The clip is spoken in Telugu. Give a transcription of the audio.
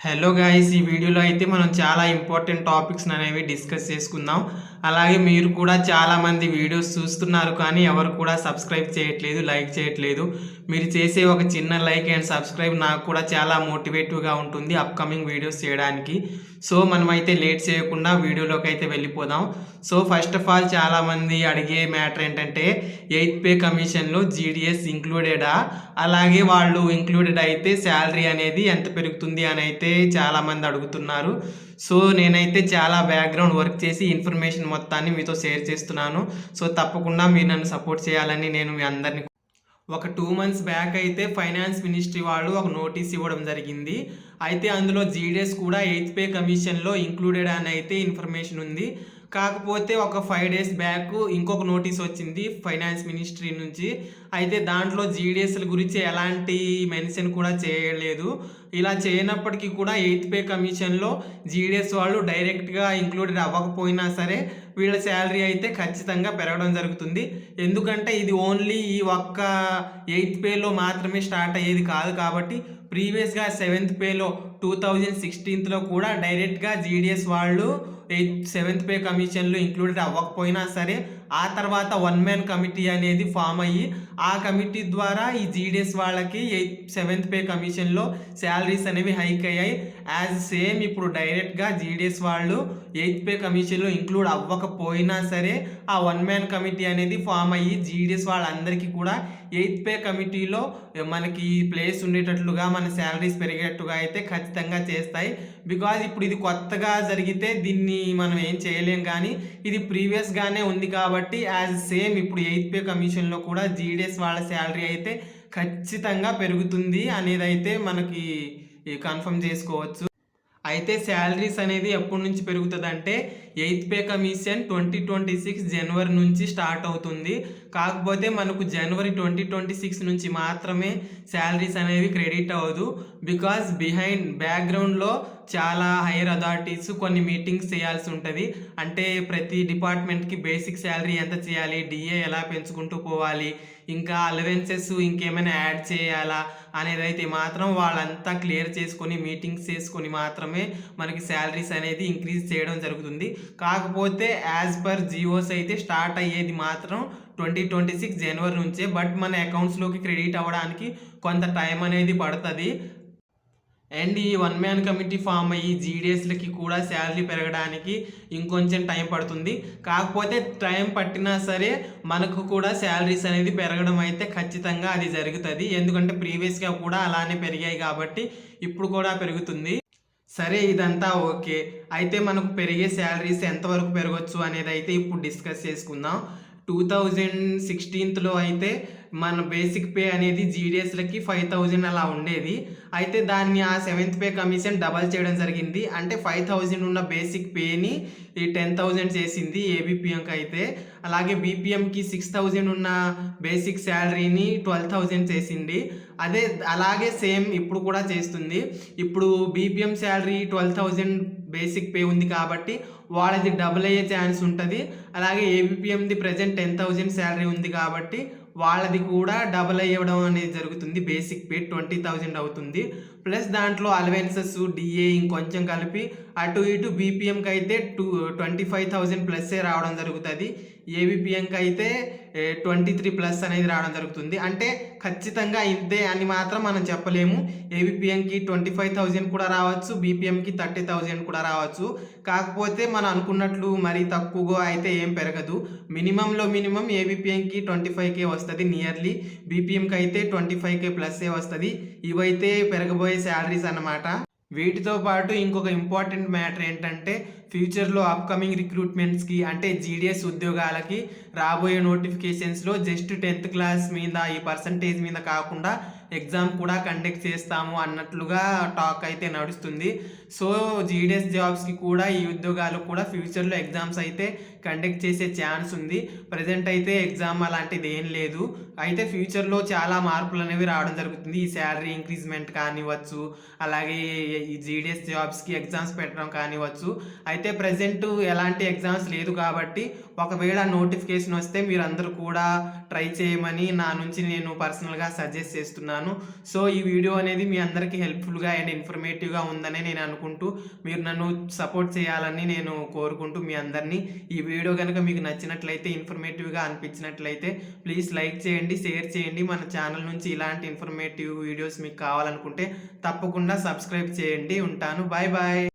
హలో గైస్, ఈ వీడియోలో అయితే మనం చాలా ఇంపార్టెంట్ టాపిక్స్ అనేవి డిస్కస్ చేసుకుందాం. అలాగే మీరు కూడా చాలామంది వీడియోస్ చూస్తున్నారు కానీ ఎవరు కూడా సబ్స్క్రైబ్ చేయట్లేదు, లైక్ చేయట్లేదు. మీరు చేసే ఒక చిన్న లైక్ అండ్ సబ్స్క్రైబ్ నాకు కూడా చాలా మోటివేటివ్గా ఉంటుంది అప్కమింగ్ వీడియోస్ చేయడానికి. సో మనమైతే లేట్ చేయకుండా వీడియోలోకి అయితే వెళ్ళిపోదాం. సో ఫస్ట్ ఆఫ్ ఆల్ చాలామంది అడిగే మ్యాటర్ ఏంటంటే 8th పే కమిషన్లో జీడిఎస్ ఇంక్లూడెడా, అలాగే వాళ్ళు ఇంక్లూడెడ్ అయితే శాలరీ అనేది ఎంత పెరుగుతుంది అని అయితే చాలామంది అడుగుతున్నారు. సో నేనైతే చాలా బ్యాక్గ్రౌండ్ వర్క్ చేసి ఇన్ఫర్మేషన్ మొత్తాన్ని మీతో షేర్ చేస్తున్నాను. సో తప్పకుండా మీరు నన్ను సపోర్ట్ చేయాలని నేను మీ అందరినీ ఒక 2 months బ్యాక్ అయితే ఫైనాన్స్ మినిస్ట్రీ వాళ్ళు ఒక నోటీస్ ఇవ్వడం జరిగింది. అయితే అందులో జీడిఎస్ కూడా 8th పే కమిషన్లో ఇంక్లూడెడ్ అని అయితే ఇన్ఫర్మేషన్ ఉంది. కాకపోతే ఒక 5 days బ్యాక్ ఇంకొక నోటీస్ వచ్చింది ఫైనాన్స్ మినిస్ట్రీ నుంచి. అయితే దాంట్లో జీడిఎస్ల గురించి ఎలాంటి మెన్షన్ కూడా చేయలేదు. ఇలా చేయనప్పటికీ కూడా 8th పే కమిషన్లో జీడిఎస్ వాళ్ళు డైరెక్ట్గా ఇంక్లూడెడ్ అవ్వకపోయినా సరే వీళ్ళ శాలరీ అయితే ఖచ్చితంగా పెరగడం జరుగుతుంది. ఎందుకంటే ఇది ఓన్లీ ఈ ఒక్క 8th పేలో మాత్రమే స్టార్ట్ అయ్యేది కాదు కాబట్టి ప్రీవియస్గా 7th పేలో 2016లో కూడా డైరెక్ట్గా జీడిఎస్ వాళ్ళు 7th పే కమిషన్లో ఇంక్లూడెడ్ అవ్వకపోయినా సరే ఆ తర్వాత 1 man కమిటీ అనేది ఫామ్ అయ్యి ఆ కమిటీ ద్వారా ఈ జీడిఎస్ వాళ్ళకి 7th పే కమిషన్లో శాలరీస్ అనేవి హైక్ అయ్యాయి. యాజ్ సేమ్ ఇప్పుడు డైరెక్ట్గా జీడిఎస్ వాళ్ళు 8th పే కమిషన్లో ఇంక్లూడ్ అవ్వకపోయినా సరే ఆ 1 man కమిటీ అనేది ఫామ్ అయ్యి జీడిఎస్ వాళ్ళందరికీ కూడా 8th పే కమిటీలో మనకి ప్లేస్ ఉండేటట్లుగా మన శాలరీస్ పెరిగేట్టుగా అయితే ఖచ్చితంగా చేస్తాయి. బికాజ్ ఇప్పుడు ఇది కొత్తగా జరిగితే దీన్ని మనం ఏం చేయలేం, కానీ ఇది ప్రీవియస్గానే ఉంది కాబట్టి యాజ్ సేమ్ ఇప్పుడు 8th పే కమిషన్లో కూడా జీడిఎస్ వాళ్ళ శాలరీ అయితే ఖచ్చితంగా పెరుగుతుంది అనేది అయితే మనకి కన్ఫర్మ్ చేసుకోవచ్చు. అయితే శాలరీస్ అనేది ఎప్పటి నుంచి పెరుగుతుంది అంటే 8th పే కమిషన్ 2026 జనవరి నుంచి స్టార్ట్ అవుతుంది. కాకపోతే మనకు జనవరి 2026 నుంచి మాత్రమే శాలరీస్ అనేవి క్రెడిట్ అవ్వదు. బికాజ్ బిహైండ్ బ్యాక్గ్రౌండ్లో చాలా హైయర్ అథారిటీస్ కొన్ని మీటింగ్స్ చేయాల్సి ఉంటుంది. అంటే ప్రతి డిపార్ట్మెంట్కి బేసిక్ శాలరీ ఎంత చేయాలి, డిఏ ఎలా పెంచుకుంటూ పోవాలి, ఇంకా అలవెన్సెస్ ఇంకేమైనా యాడ్ చేయాలా అనేది అయితే మాత్రం వాళ్ళంతా క్లియర్ చేసుకొని మీటింగ్స్ చేసుకొని మాత్రమే మనకి శాలరీస్ అనేది ఇంక్రీజ్ చేయడం జరుగుతుంది. కాకపోతే యాజ్ పర్ జియోస్ అయితే స్టార్ట్ అయ్యేది మాత్రం 2026 జనవరి నుంచే. బట్ మన అకౌంట్స్లోకి క్రెడిట్ అవ్వడానికి కొంత టైం అనేది పడుతుంది. అండ్ ఈ 1 man కమిటీ ఫామ్ అయ్యి జీడిఎస్లకి కూడా శాలరీ పెరగడానికి ఇంకొంచెం టైం పడుతుంది. కాకపోతే టైం పట్టినా సరే మనకు కూడా శాలరీస్ అనేది పెరగడం అయితే ఖచ్చితంగా అది జరుగుతుంది. ఎందుకంటే ప్రీవియస్గా కూడా అలానే పెరిగాయి కాబట్టి ఇప్పుడు కూడా పెరుగుతుంది. సరే, ఇదంతా ఓకే. అయితే మనకు పెరిగే శాలరీస్ ఎంతవరకు పెరగచ్చు అనేది అయితే ఇప్పుడు డిస్కస్ చేసుకుందాం. 2016లో అయితే మన బేసిక్ పే అనేది జీడిఎస్లకి 5000 అలా ఉండేది. అయితే దాన్ని ఆ 7th పే కమిషన్ డబల్ చేయడం జరిగింది. అంటే 5000 ఉన్న బేసిక్ పేని 10,000 చేసింది ఏబిపిఎంకి అయితే. అలాగే బీపీఎంకి 6000 ఉన్న బేసిక్ శాలరీని 12,000 చేసింది. అలాగే సేమ్ ఇప్పుడు కూడా చేస్తుంది. ఇప్పుడు బీపీఎం శాలరీ 12,000 బేసిక్ పే ఉంది కాబట్టి వాళ్ళది డబుల్ అయ్యే ఛాన్స్ ఉంటుంది. అలాగే ఏబిపిఎంది ప్రజెంట్ 10,000 శాలరీ ఉంది కాబట్టి వాళ్ళది కూడా డబుల్ అయ్యడం అనేది జరుగుతుంది. బేసిక్ పే 20,000 అవుతుంది. ప్లస్ దాంట్లో అలవెన్సెస్, డిఏ ఇంకొంచెం కలిపి అటు ఇటు బీపీఎంకి అయితే 25,000 ప్లస్సే రావడం జరుగుతుంది. ఏబిపిఎంకి అయితే 23+ అనేది రావడం జరుగుతుంది. అంటే ఖచ్చితంగా ఇంతే అని మాత్రం మనం చెప్పలేము. ఏబిపిఎంకి 25,000 కూడా రావచ్చు, బీపీఎంకి 30,000 కూడా రావచ్చు. కాకపోతే మనం అనుకున్నట్లు మరీ తక్కువగా అయితే ఏం పెరగదు. మినిమంలో మినిమం ఏబిపిఎంకి 25K వస్తుంది నియర్లీ, బీపీఎంకి అయితే 25K ప్లస్సే వస్తుంది. ఇవైతే పెరగబోయే శాలరీస్ అన్నమాట. వీటితో పాటు ఇంకొక ఇంపార్టెంట్ మ్యాటర్ ఏంటంటే ఫ్యూచర్లో అప్కమింగ్ రిక్రూట్మెంట్స్కి అంటే జీడిఎస్ ఉద్యోగాలకి రాబోయే నోటిఫికేషన్స్లో జస్ట్ 10th క్లాస్ మీద ఈ పర్సంటేజ్ మీద కాకుండా ఎగ్జామ్ కూడా కండక్ట్ చేస్తాము అన్నట్లుగా టాక్ అయితే నడుస్తుంది. సో జీడిఎస్ జాబ్స్కి కూడా ఈ ఉద్యోగాలు కూడా ఫ్యూచర్లో ఎగ్జామ్స్ అయితే కండక్ట్ చేసే ఛాన్స్ ఉంది. ప్రజెంట్ అయితే ఎగ్జామ్ అలాంటిది ఏం లేదు. అయితే ఫ్యూచర్‌లో చాలా మార్పులనేవి రావడం జరుగుతుంది. ఈ సాలరీ ఇంక్రీజ్‌మెంట్ కానివ్వచ్చు, అలాగే ఈ జీడీఎస్ జాబ్స్‌కి ఎగ్జామ్స్ పెట్టడం కానివ్వచ్చు. అయితే ప్రెజెంట్ ఎలాంటి ఎగ్జామ్స్ లేదు కాబట్టి, ఒకవేళ నోటిఫికేషన్ వస్తే మీరందరూ కూడా ట్రై చేయమని నా నుంచి నేను పర్సనల్‌గా సజెస్ట్ చేస్తున్నాను. సో, ఈ వీడియో అనేది మీ అందరికీ హెల్ప్‌ఫుల్‌గా అండ్ ఇన్ఫర్మేటివ్‌గా ఉందని నేను అనుకుంటూ, మీరు నన్ను సపోర్ట్ చేయాలని నేను కోరుకుంటూ మీ అందరినీ, ఈ వీడియో గనుక మీకు నచ్చినట్లయితే, ఇన్ఫర్మేటివ్‌గా అనిపించినట్లయితే ప్లీజ్ లైక్ చేయండి, షేర్ చేయండి. మన ఛానల్ నుంచి ఇలాంటి ఇన్ఫర్మేటివ్ వీడియోస్ మీకు కావాలనుకుంటే తప్పకుండా సబ్స్క్రైబ్ చేయండి. ఉంటాను. Bye bye.